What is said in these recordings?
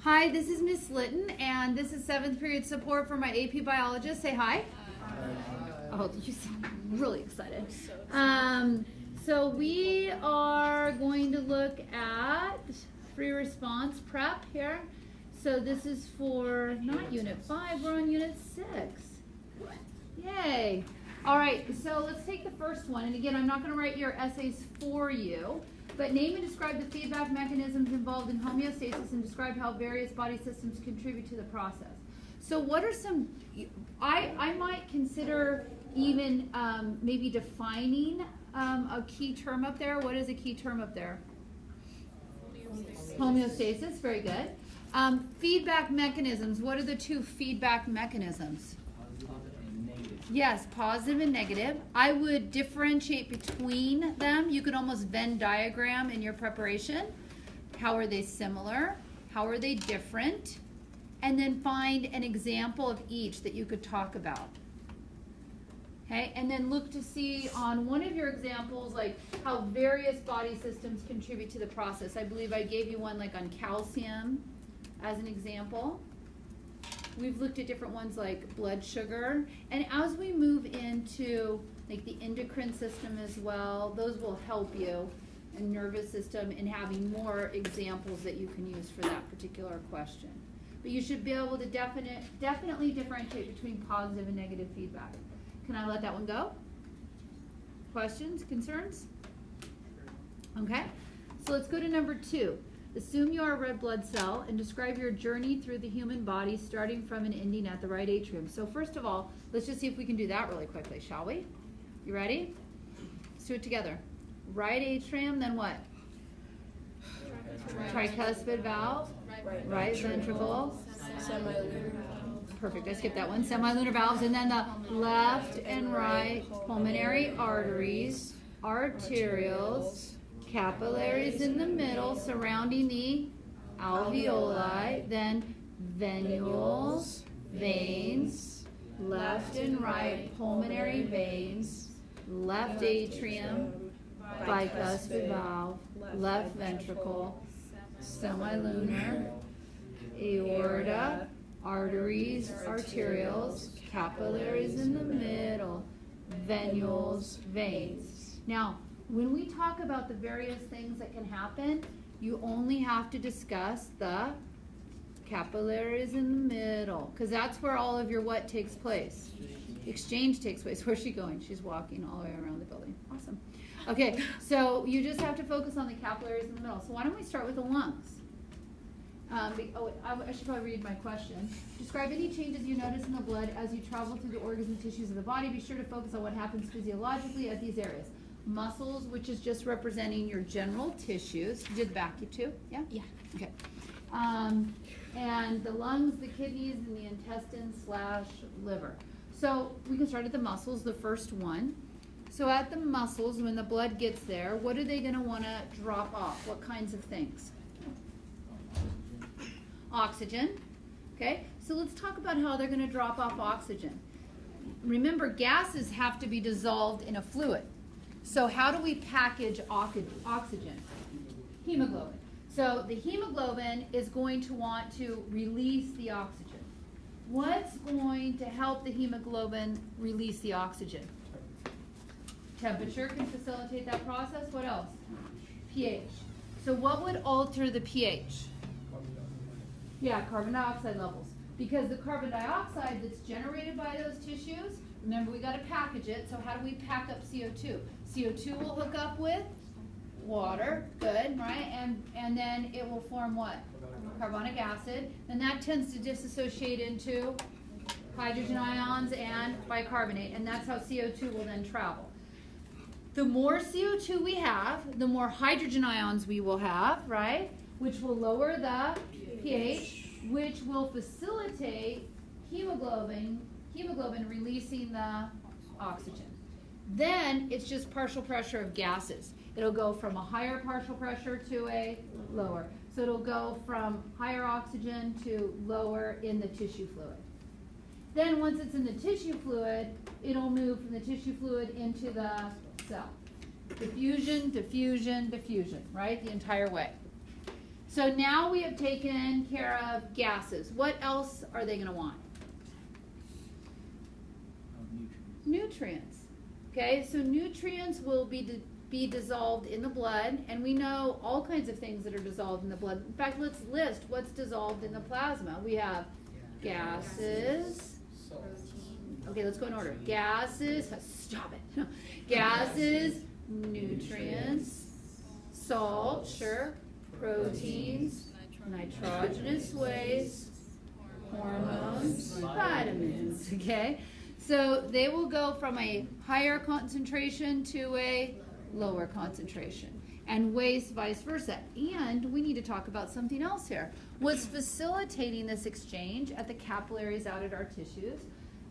Hi, this is Miss Litton, and this is 7th period support for my AP biologist. Say hi. Oh, you sound really excited. So we are going to look at free response prep here. So this is for not unit 5, we're on unit 6. Yay. All right, so let's take the first one. And again, I'm not going to write your essays for you, but name and describe the feedback mechanisms involved in homeostasis and describe how various body systems contribute to the process. So what are some, I might consider even maybe defining a key term up there. What is a key term up there? Homeostasis, very good. Feedback mechanisms, what are the two feedback mechanisms? Yes, positive and negative. I would differentiate between them. You could almost Venn diagram in your preparation. How are they similar? How are they different? And then find an example of each that you could talk about. Okay, and then look to see on one of your examples like how various body systems contribute to the process. I believe I gave you one like on calcium as an example. We've looked at different ones like blood sugar. And as we move into like the endocrine system as well, those will help you, and nervous system, in having more examples that you can use for that particular question. But you should be able to definitely differentiate between positive and negative feedback. Can I let that one go? Questions, concerns? Okay, so let's go to number 2. Assume you are a red blood cell and describe your journey through the human body starting from and ending at the right atrium. So first of all, let's just see if we can do that really quickly, shall we? You ready? Let's do it together. Right atrium, then what? Tricuspid valve, right ventricle, semilunar valve. Perfect, I skipped that one. Semilunar valves, and then the left and right pulmonary arteries, arterioles, capillaries in the middle surrounding the alveoli, then venules, veins, left and right pulmonary veins, left atrium, bicuspid valve, left ventricle, semilunar, aorta, arteries, arterioles, capillaries in the middle, venules, veins. Now, when we talk about the various things that can happen, you only have to discuss the capillaries in the middle, because that's where all of your what takes place? Exchange takes place. Where's she going? She's walking all the way around the building. Awesome. Okay, so you just have to focus on the capillaries in the middle. So why don't we start with the lungs? I should probably read my question. Describe any changes you notice in the blood as you travel through the organs and tissues of the body. Be sure to focus on what happens physiologically at these areas. Muscles, which is just representing your general tissues. Did the back, you too? Yeah? Yeah. Okay. And the lungs, the kidneys, and the intestine/liver. So we can start at the muscles, the first one. So at the muscles, when the blood gets there, what are they going to want to drop off? What kinds of things? Oxygen. Okay, so let's talk about how they're going to drop off oxygen. Remember, gases have to be dissolved in a fluid. So how do we package oxygen? Hemoglobin. So the hemoglobin is going to want to release the oxygen. What's going to help the hemoglobin release the oxygen? Temperature can facilitate that process. What else? pH. So what would alter the pH? Yeah, carbon dioxide levels. Because the carbon dioxide that's generated by those tissues, remember we got to package it, so how do we pack up CO2? CO2 will hook up with water, good, right? And then it will form what? Carbonic acid. And that tends to dissociate into hydrogen ions and bicarbonate, and that's how CO2 will then travel. The more CO2 we have, the more hydrogen ions we will have, right? Which will lower the pH, which will facilitate hemoglobin releasing the oxygen. Then it's just partial pressure of gases. It'll go from a higher partial pressure to a lower. So it'll go from higher oxygen to lower in the tissue fluid. Then once it's in the tissue fluid, it'll move from the tissue fluid into the cell. Diffusion, diffusion, diffusion, right? The entire way. So now we have taken care of gases. What else are they going to want? Nutrients. Okay, so nutrients will be dissolved in the blood, and we know all kinds of things that are dissolved in the blood. In fact, let's list what's dissolved in the plasma. We have gases. Okay, let's go in order. Gases, stop it. Gases, nutrients, salt, sure, proteins, nitrogenous waste, hormones, vitamins, okay? So they will go from a higher concentration to a lower concentration, and waste vice versa. And we need to talk about something else here. What's facilitating this exchange at the capillaries out at our tissues?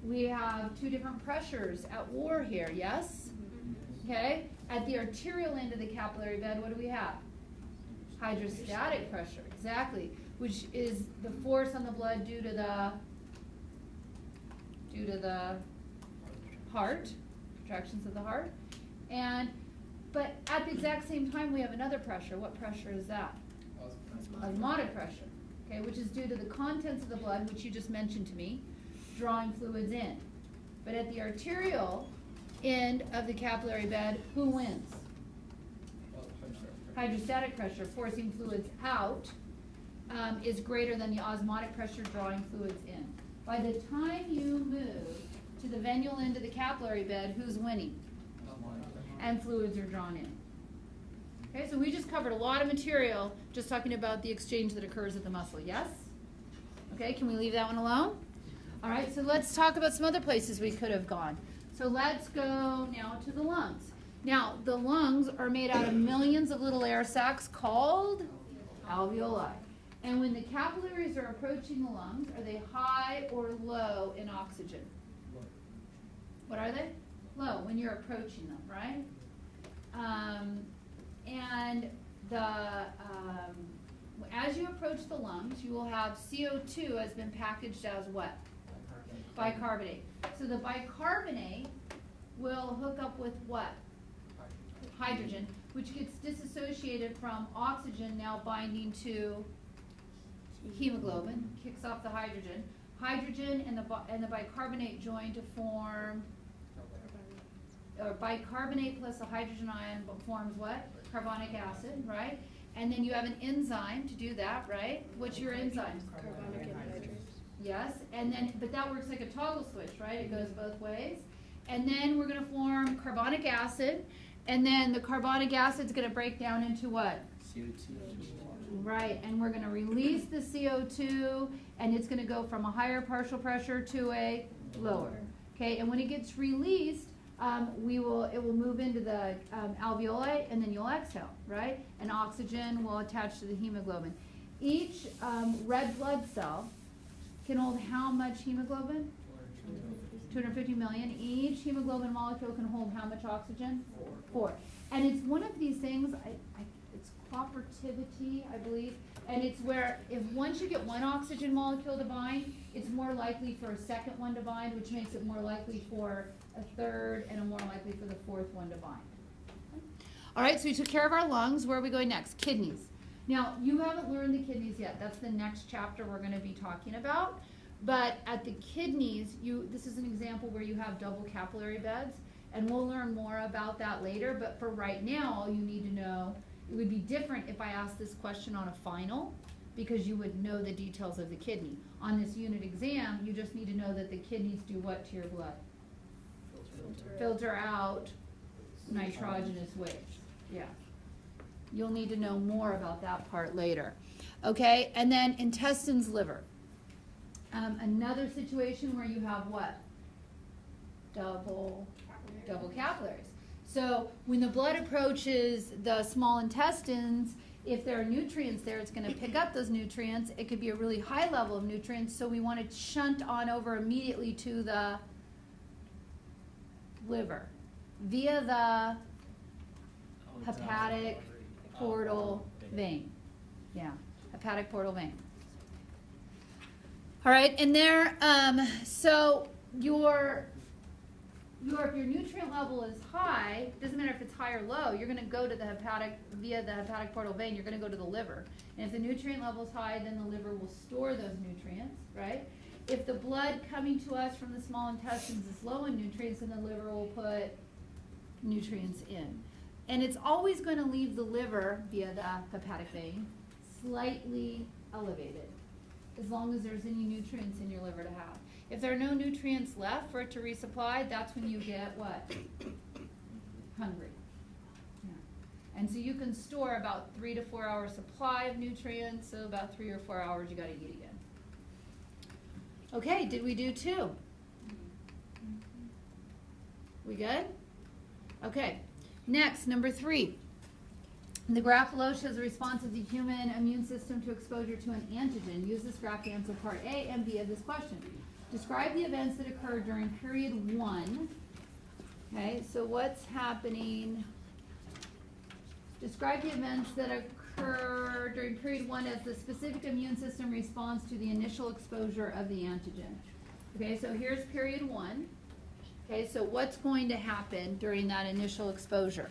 We have two different pressures at war here, yes? Okay, at the arterial end of the capillary bed, what do we have? Hydrostatic pressure, exactly, which is the force on the blood due to the heart, contractions of the heart. But at the exact same time, we have another pressure. What pressure is that? Osmotic pressure, okay, which is due to the contents of the blood, which you just mentioned to me, drawing fluids in. But at the arterial end of the capillary bed, who wins? Hydrostatic pressure, forcing fluids out, is greater than the osmotic pressure drawing fluids in. By the time you move to the venule end of the capillary bed, who's winning? And fluids are drawn in. Okay, so we just covered a lot of material just talking about the exchange that occurs at the muscle, yes? Okay, can we leave that one alone? All right, so let's talk about some other places we could have gone. So let's go now to the lungs. Now, the lungs are made out of millions of little air sacs called alveoli. And when the capillaries are approaching the lungs, are they high or low in oxygen? What are they? Low, when you're approaching them, right? As you approach the lungs, you will have CO2 has been packaged as what? Bicarbonate. So the bicarbonate will hook up with what? Hydrogen, which gets disassociated from oxygen, now binding to hemoglobin, kicks off the hydrogen. Hydrogen and the bicarbonate join to form, or bicarbonate plus a hydrogen ion forms what? Carbonic acid, right? And then you have an enzyme to do that, right? What's your enzyme? Carbonic anhydrase. Yes, and then, but that works like a toggle switch, right? It goes both ways. And then we're going to form carbonic acid, and then the carbonic acid is going to break down into what? CO2. Right, and we're going to release the CO2, and it's going to go from a higher partial pressure to a lower. Okay, and when it gets released, it will move into the alveoli, and then you'll exhale, right? And oxygen will attach to the hemoglobin. Each red blood cell can hold how much hemoglobin? 250 million. Each hemoglobin molecule can hold how much oxygen? 4. And it's one of these things, it's cooperativity, I believe, and it's where if once you get one oxygen molecule to bind, it's more likely for a second one to bind, which makes it more likely for a third and more likely for the fourth one to bind. All right, so we took care of our lungs. Where are we going next? Kidneys. Now, you haven't learned the kidneys yet. That's the next chapter we're going to be talking about. But at the kidneys, this is an example where you have double capillary beds, and we'll learn more about that later. But for right now, all you need to know, it would be different if I asked this question on a final, because you would know the details of the kidney. On this unit exam, you just need to know that the kidneys do what to your blood? Filter out nitrogenous waste. Yeah. You'll need to know more about that part later. Okay, and then intestines, liver. Another situation where you have what? Double capillaries. So when the blood approaches the small intestines, if there are nutrients there, it's going to pick up those nutrients. It could be a really high level of nutrients, so we want to shunt on over immediately to the liver via the hepatic portal vein. Yeah, hepatic portal vein. All right, and there, so if your nutrient level is high, doesn't matter if it's high or low, you're going to go to the via the hepatic portal vein, you're going to go to the liver. And if the nutrient level is high, then the liver will store those nutrients, right? If the blood coming to us from the small intestines is low in nutrients, then the liver will put nutrients in. And it's always going to leave the liver via the hepatic vein slightly elevated, as long as there's any nutrients in your liver to have. If there are no nutrients left for it to resupply, that's when you get what? Hungry. Yeah. And so you can store about 3 to 4 hour supply of nutrients, so about 3 or 4 hours you got to eat again. Okay, did we do 2? We good? Okay, next, number 3. The graph below shows the response of the human immune system to exposure to an antigen. Use this graph to answer part A and B of this question. Describe the events that occurred during period 1. Okay, so what's happening? Describe the events that occur during period 1 as the specific immune system responds to the initial exposure of the antigen. Okay, so here's period 1. Okay, so what's going to happen during that initial exposure?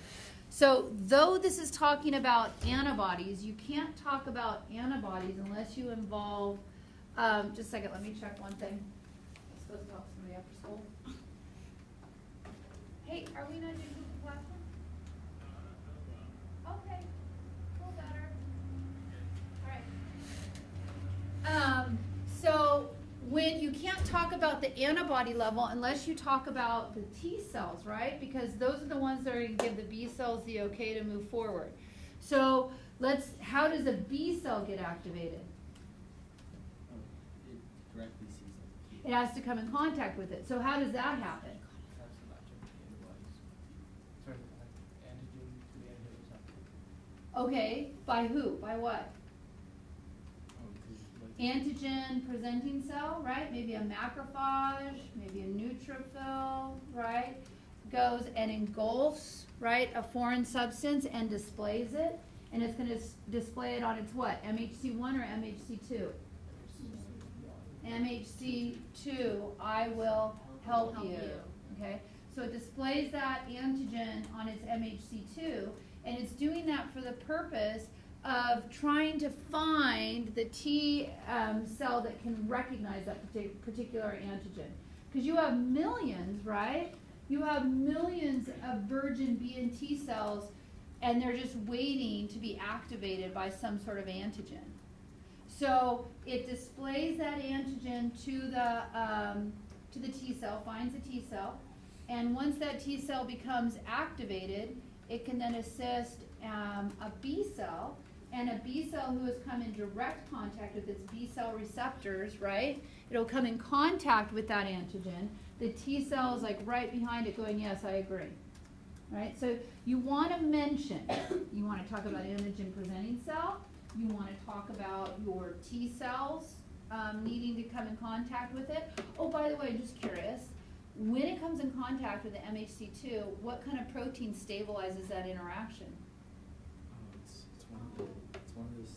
So though this is talking about antibodies, you can't talk about antibodies unless you involve, just a second, let me check one thing. I'm supposed to help somebody after school. Hey, are we not doing Google Classroom? Okay, cool, better. All right. So when you can't talk about the antibody level unless you talk about the T cells, right? Because those are the ones that are going to give the B cells the okay to move forward. So how does a B cell get activated? It directly sees it. It has to come in contact with it. So how does that happen? Okay, by who? By what? Antigen presenting cell, right? Maybe a macrophage, maybe a neutrophil, right? Goes and engulfs, right, a foreign substance and displays it. And it's going to display it on its what? MHC1 or MHC2? MHC2, I will help you. Okay? So it displays that antigen on its MHC2, and it's doing that for the purpose of trying to find the T cell that can recognize that particular antigen. Because you have millions, right? You have millions of virgin B and T cells, and they're just waiting to be activated by some sort of antigen. So it displays that antigen to the T cell, finds a T cell, and once that T cell becomes activated, it can then assist a B cell. And a B cell who has come in direct contact with its B cell receptors, right? It'll come in contact with that antigen. The T cell is like right behind it going, yes, I agree. Right? So you want to mention, you want to talk about antigen presenting cell. You want to talk about your T cells needing to come in contact with it. Oh, by the way, just curious, when it comes in contact with the MHC2, what kind of protein stabilizes that interaction? It's one of those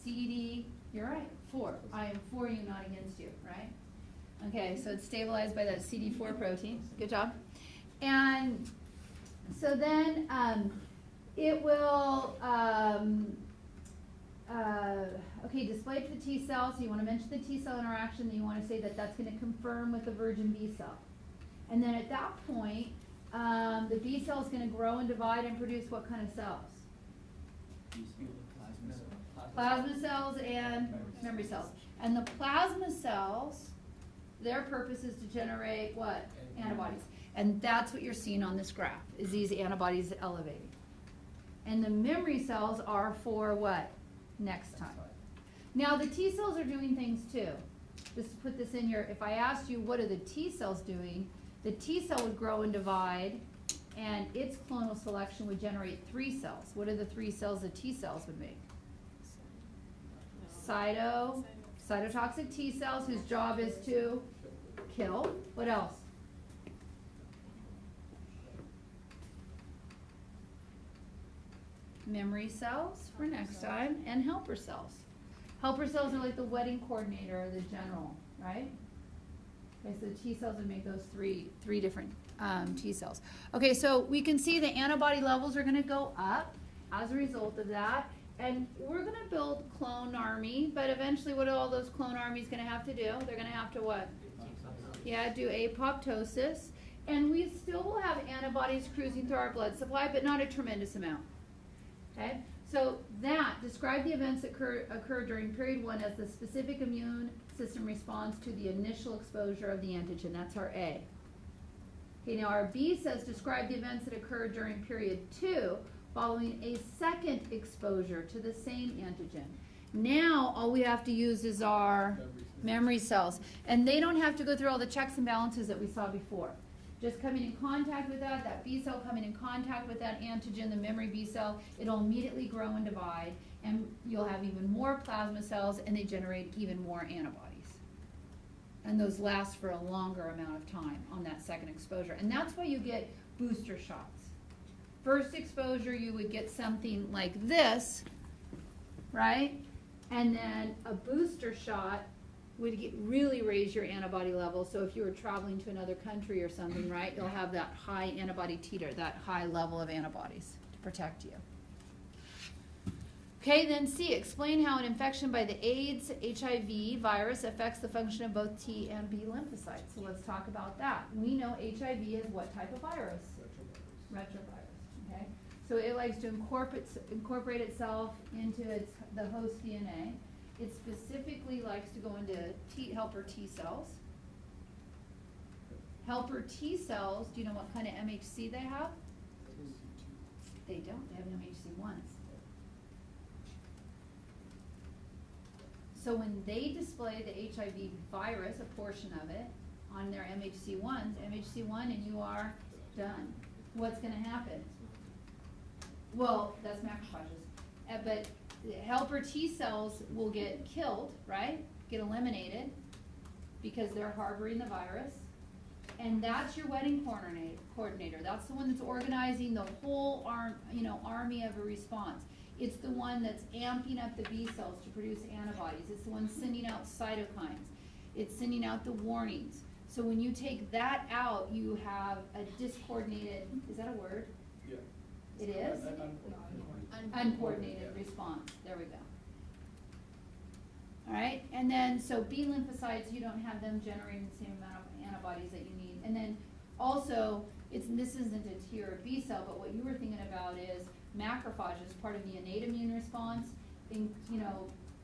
CD, you're right, 4. I am for you, not against you, right? Okay, so it's stabilized by that CD4 protein. Good job. And so then it will, display to the T cell. So you want to mention the T cell interaction, and you want to say that that's going to confirm with the virgin B cell. And then at that point, the B cell is going to grow and divide and produce what kind of cells? Plasma cells and memory cells. And the plasma cells, their purpose is to generate what? Antibodies. And that's what you're seeing on this graph, is these antibodies elevating. And the memory cells are for what? Next time. Now the T cells are doing things too. Just to put this in here, if I asked you what are the T cells doing, the T cell would grow and divide, and its clonal selection would generate 3 cells. What are the 3 cells the T cells would make? Cytotoxic T cells, whose job is to kill. What else? Memory cells for next time, and helper cells. Helper cells are like the wedding coordinator or the general, right? Okay, so the T cells would make those three different T cells. Okay, so we can see the antibody levels are going to go up as a result of that. And we're going to build clone army, but eventually what are all those clone armies going to have to do? They're going to have to what? Yeah, do apoptosis. And we still will have antibodies cruising through our blood supply, but not a tremendous amount. Okay? So describe the events that occur during period 1 as the specific immune system responds to the initial exposure of the antigen. That's our A. Okay, now our B says describe the events that occur during period 2 following a second exposure to the same antigen. Now all we have to use is our memory cells. And they don't have to go through all the checks and balances that we saw before. Just coming in contact with that B cell coming in contact with that antigen, the memory B cell, it'll immediately grow and divide, and you'll have even more plasma cells, and they generate even more antibodies. And those last for a longer amount of time on that second exposure. And that's why you get booster shots. First exposure, you would get something like this, right? And then a booster shot would really raise your antibody level. So if you were traveling to another country or something, right, you'll have that high antibody titer, that high level of antibodies to protect you. Okay, then C, explain how an infection by the AIDS HIV virus affects the function of both T and B lymphocytes. So let's talk about that. We know HIV is what type of virus? Retrovirus. Okay, so it likes to incorporate itself into the host DNA. It specifically likes to go into helper T cells. Helper T cells, do you know what kind of MHC they have? They don't. They have MHC1s. So when they display the HIV virus, a portion of it, on their MHC1s, MHC1 and you are done. What's going to happen? Well, that's macrophages. But helper T cells will get killed, right? Get eliminated because they're harboring the virus. And that's your wedding coordinator. That's the one that's organizing the whole army of a response. It's the one that's amping up the B cells to produce antibodies. It's the one sending out cytokines. It's sending out the warnings. So when you take that out, you have a discoordinated, is that a word? Yeah. It is? Uncoordinated response. There we go. All right, and then so B lymphocytes, you don't have them generating the same amount of antibodies that you need. And then also, this isn't a T or a B cell, but what you were thinking about is macrophages, part of the innate immune response,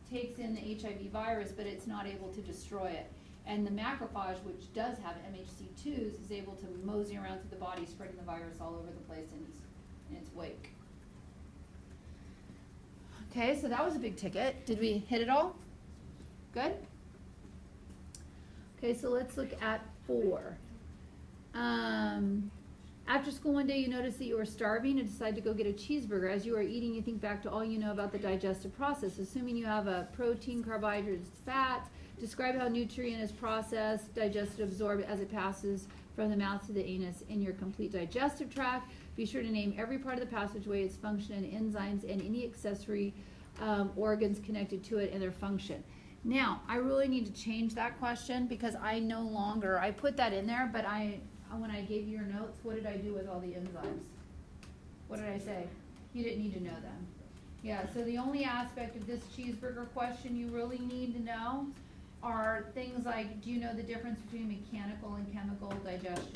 takes in the HIV virus, but it's not able to destroy it. And the macrophage, which does have MHC2s, is able to mosey around through the body, spreading the virus all over the place in its wake. Okay, so that was a big ticket. Did we hit it all? Good? Okay, so let's look at 4. After school one day, you noticed that you were starving and decided to go get a cheeseburger. As you are eating, you think back to all you know about the digestive process. Assuming you have a protein, carbohydrates, fat, describe how nutrient is processed, digested, absorbed as it passes from the mouth to the anus in your complete digestive tract. Be sure to name every part of the passageway, its function and enzymes, and any accessory organs connected to it and their function. Now, I really need to change that question because I put that in there, but when I gave you your notes, what did I do with all the enzymes? What did I say? You didn't need to know them. Yeah, so the only aspect of this cheeseburger question you really need to know are things like, do you know the difference between mechanical and chemical digestion?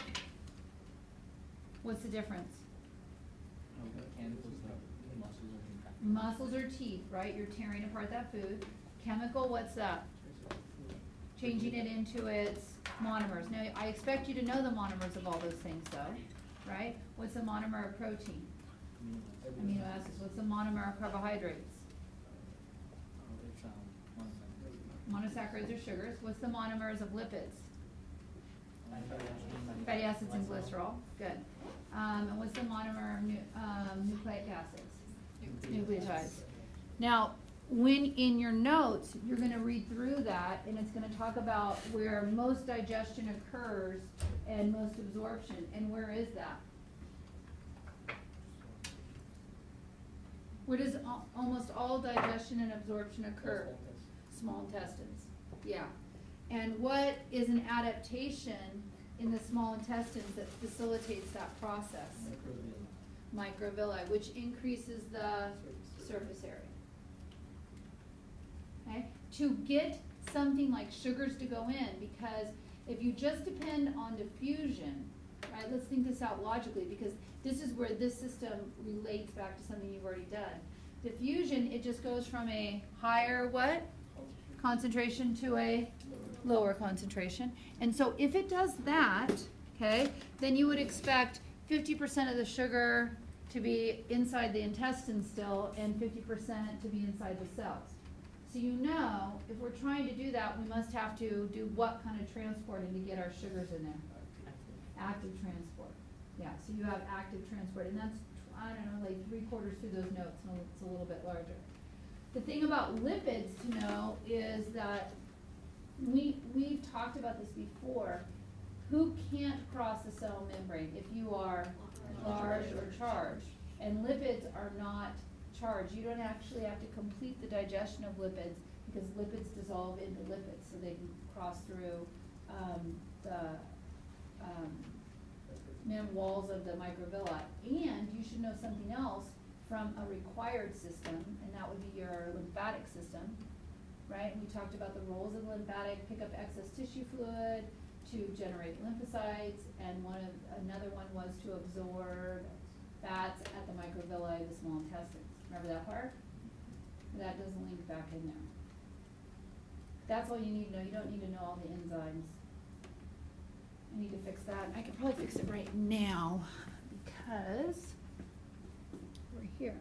What's the difference? Muscles or teeth, right? You're tearing apart that food. Chemical, what's that? Changing it into its monomers. Now, I expect you to know the monomers of all those things, though, right? What's the monomer of protein? Amino acids. What's the monomer of carbohydrates? Monosaccharides or sugars. What's the monomers of lipids? Fatty acids and glycerol. Good. And what's the monomer of nucleic acids? Nucleotides. Now, when in your notes, you're going to read through that, and it's going to talk about where most digestion occurs and most absorption. And where is that? Where does almost all digestion and absorption occur? Small intestines. Yeah. And what is an adaptation in the small intestines that facilitates that process? Microvilli, which increases the surface area. Okay? To get something like sugars to go in, because if you just depend on diffusion, right, let's think this out logically, because this is where this system relates back to something you've already done. Diffusion, it just goes from a higher what? Concentration to a lower concentration. And so if it does that, okay, then you would expect 50% of the sugar to be inside the intestine still and 50% to be inside the cells. So you know, if we're trying to do that, we must have to do what kind of transporting to get our sugars in there? Active transport. Yeah, so you have active transport, and that's, I don't know, like 3/4 through those notes, and it's a little bit larger. The thing about lipids to know is that we've talked about this before. Who can't cross the cell membrane if you are large or charged? And lipids are not charged. You don't actually have to complete the digestion of lipids because lipids dissolve into lipids, so they can cross through the walls of the microvilli. And you should know something else from a required system, and that would be your lymphatic system, right? We talked about the roles of lymphatic: pick up excess tissue fluid, to generate lymphocytes, and another one was to absorb fats at the microvilli of the small intestines. Remember that part? That doesn't link back in there. That's all you need to know. You don't need to know all the enzymes. I need to fix that. I could probably fix it right now because we're here.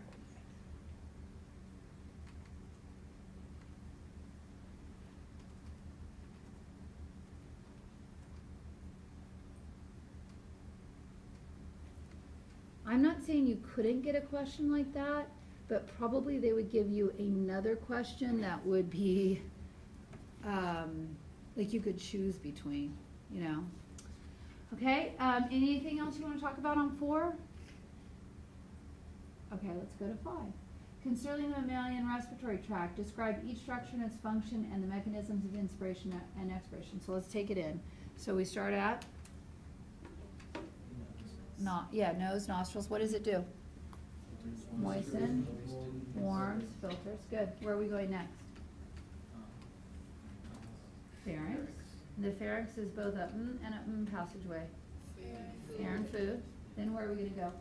I'm not saying you couldn't get a question like that, but probably they would give you another question that would be like you could choose between, you know. Okay, anything else you want to talk about on 4? Okay, let's go to 5. Concerning the mammalian respiratory tract, describe each structure and its function and the mechanisms of inspiration and expiration. So let's take it in. So we start at nose, nostrils. What does it do? Moisten, warms, filters. Good. Where are we going next? Pharynx. The pharynx is both a and a passageway. Air and food. Then where are we going to go?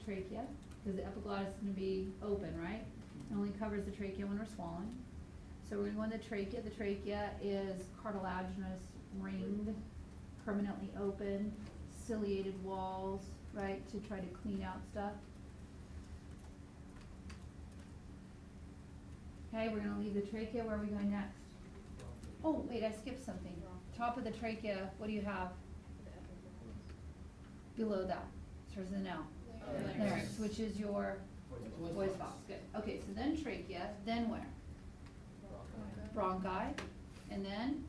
Trachea. Because the epiglottis is going to be open, right? It only covers the trachea when we're swallowing. So we're going to go in the trachea. The trachea is cartilaginous, ringed, permanently open, ciliated walls, right, to try to clean out stuff. Okay, we're going to leave the trachea. Where are we going next? Oh, wait, I skipped something. Top of the trachea, what do you have? Below that. Starts with an L. Larynx, which is your voice box. Good. Okay, so then trachea, then where? Bronchi. And then?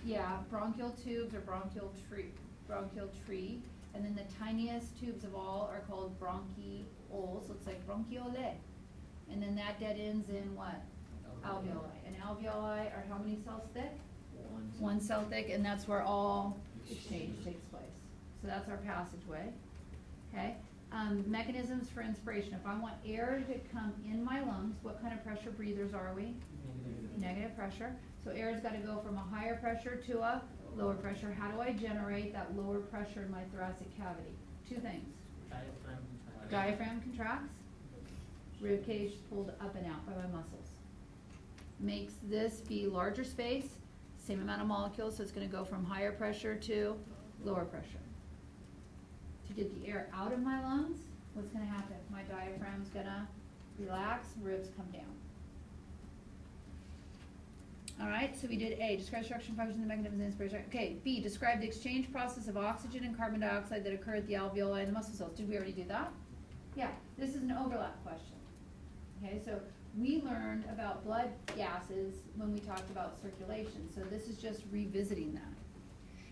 Yeah, bronchial tubes or bronchial tree. And then the tiniest tubes of all are called bronchioles, so it's like bronchiole. And then that dead ends in what? Alveoli. And alveoli are how many cells thick? One cell thick, and that's where all exchange takes place. So that's our passageway. Okay? Mechanisms for inspiration. If I want air to come in my lungs, what kind of pressure breathers are we? Negative pressure. So air's got to go from a higher pressure to a lower pressure. How do I generate that lower pressure in my thoracic cavity? 2 things. Diaphragm contracts. Rib cage pulled up and out by my muscles. Makes this be larger space, same amount of molecules, so it's going to go from higher pressure to lower pressure. To get the air out of my lungs, what's going to happen? My diaphragm's going to relax, ribs come down. All right, so we did A, describe structure and function of the mechanism of inspiration. Okay, B, describe the exchange process of oxygen and carbon dioxide that occur at the alveoli and the muscle cells. Did we already do that? Yeah, this is an overlap question. Okay, so we learned about blood gases when we talked about circulation, so this is just revisiting that.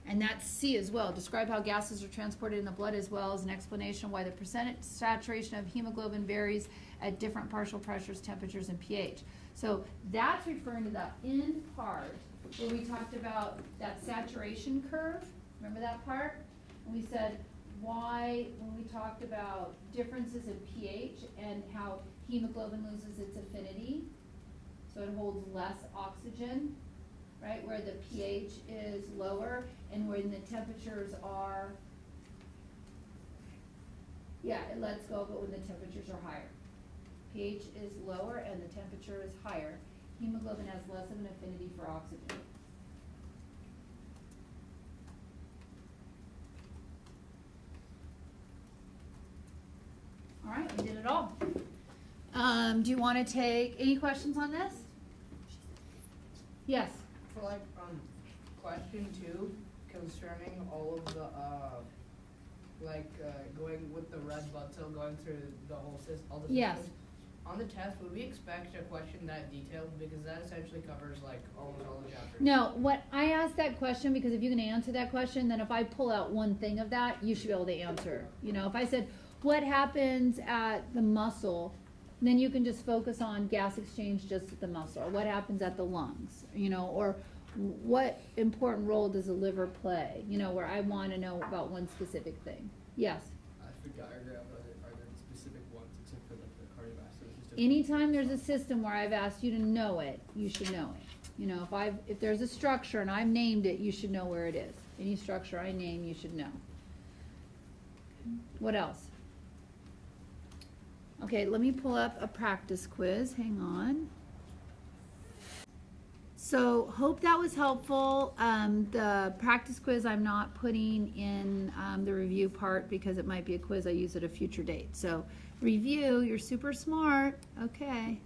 And that's C as well. Describe how gases are transported in the blood, as well as an explanation why the percentage saturation of hemoglobin varies at different partial pressures, temperatures, and pH. So that's referring to that end part where we talked about that saturation curve. Remember that part? And we said why, when we talked about differences in pH and how hemoglobin loses its affinity, so it holds less oxygen, right, where the pH is lower and when the temperatures are, yeah, it lets go, but when the temperatures are higher. pH is lower and the temperature is higher. Hemoglobin has less of an affinity for oxygen. All right, we did it all. Do you want to take any questions on this? Yes. For like question 2 concerning all of the going with the red blood cell going through the whole system, all the Yes. systems. On the test, would we expect a question that detailed, because that essentially covers like almost all the chapters? No, what I asked that question because if you can answer that question, then if I pull out one thing of that, you should be able to answer. You know, if I said what happens at the muscle, then you can just focus on gas exchange just at the muscle. Or what happens at the lungs, you know, or what important role does the liver play? You know, where I want to know about one specific thing. Yes. I forgot. Are there specific ones except for like the cardiovascular system? Anytime there's a system where I've asked you to know it, you should know it. You know, if there's a structure and I've named it, you should know where it is. Any structure I name, you should know. What else? Okay, let me pull up a practice quiz. Hang on. So, hope that was helpful. The practice quiz I'm not putting in the review part because it might be a quiz I use at a future date. So, review, you're super smart. Okay.